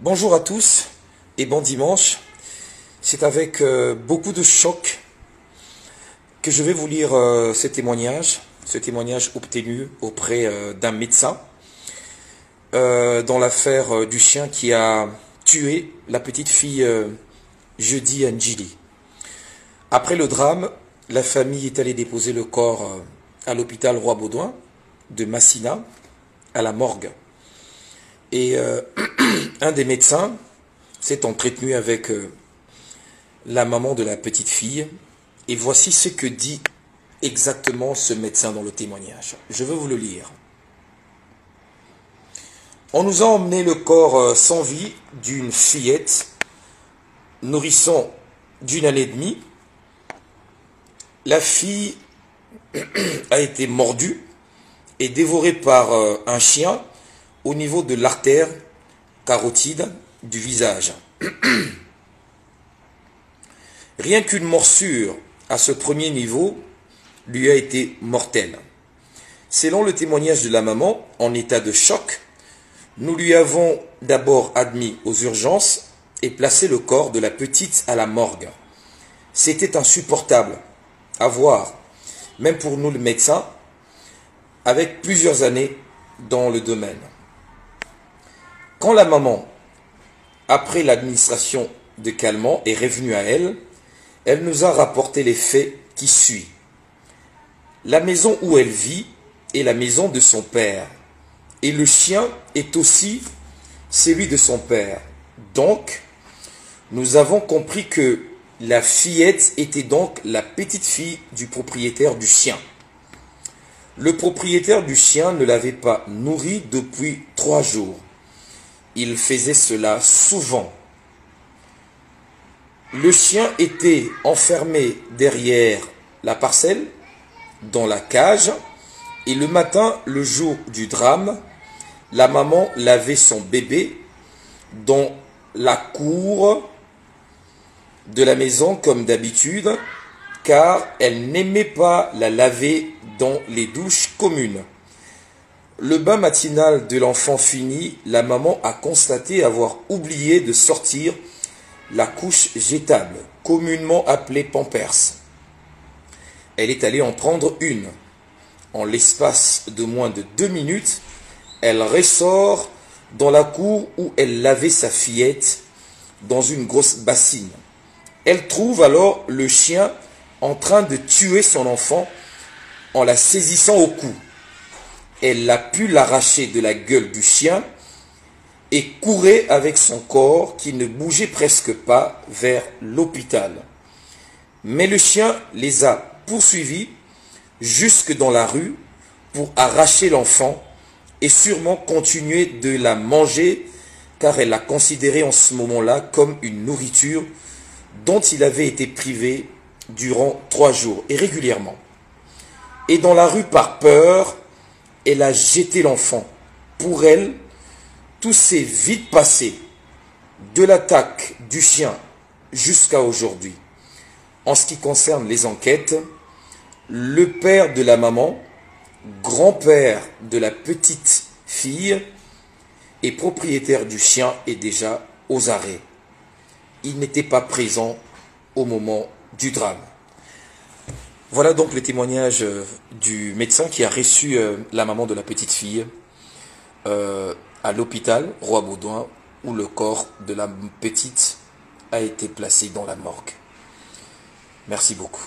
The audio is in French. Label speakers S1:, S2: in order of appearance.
S1: Bonjour à tous et bon dimanche. C'est avec beaucoup de choc que je vais vous lire ce témoignage obtenu auprès d'un médecin dans l'affaire du chien qui a tué la petite fille jeudi à Njili. Après le drame, la famille est allée déposer le corps à l'hôpital Roi-Baudouin de Massina, à la morgue. Et un des médecins s'est entretenu avec la maman de la petite fille. Et voici ce que dit exactement ce médecin dans le témoignage. Je veux vous le lire. On nous a emmené le corps sans vie d'une fillette, nourrisson d'1 année et demie. La fille a été mordue et dévorée par un chien au niveau de l'artère carotide du visage. Rien qu'une morsure à ce premier niveau lui a été mortelle. Selon le témoignage de la maman, en état de choc, nous lui avons d'abord admis aux urgences et placé le corps de la petite à la morgue. C'était insupportable à voir, même pour nous le médecin, avec plusieurs années dans le domaine. Quand la maman, après l'administration de calmants, est revenue à elle, elle nous a rapporté les faits qui suivent. La maison où elle vit est la maison de son père, et le chien est aussi celui de son père. Donc, nous avons compris que la fillette était donc la petite fille du propriétaire du chien. Le propriétaire du chien ne l'avait pas nourrie depuis 3 jours. Il faisait cela souvent. Le chien était enfermé derrière la parcelle, dans la cage, et le matin, le jour du drame, la maman lavait son bébé dans la cour de la maison comme d'habitude, car elle n'aimait pas la laver dans les douches communes. Le bain matinal de l'enfant fini, la maman a constaté avoir oublié de sortir la couche jetable, communément appelée Pampers. Elle est allée en prendre une. En l'espace de moins de 2 minutes, elle ressort dans la cour où elle lavait sa fillette dans une grosse bassine. Elle trouve alors le chien en train de tuer son enfant en la saisissant au cou. Elle a pu l'arracher de la gueule du chien et courait avec son corps qui ne bougeait presque pas vers l'hôpital. Mais le chien les a poursuivis jusque dans la rue pour arracher l'enfant et sûrement continuer de la manger car elle l'a considérée en ce moment-là comme une nourriture dont il avait été privé durant 3 jours et régulièrement. Et dans la rue par peur, elle a jeté l'enfant. Pour elle, tout s'est vite passé, de l'attaque du chien jusqu'à aujourd'hui. En ce qui concerne les enquêtes, le père de la maman, grand-père de la petite fille et propriétaire du chien est déjà aux arrêts. Il n'était pas présent au moment du drame. Voilà donc le témoignage du médecin qui a reçu la maman de la petite fille à l'hôpital Roi-Baudouin où le corps de la petite a été placé dans la morgue. Merci beaucoup.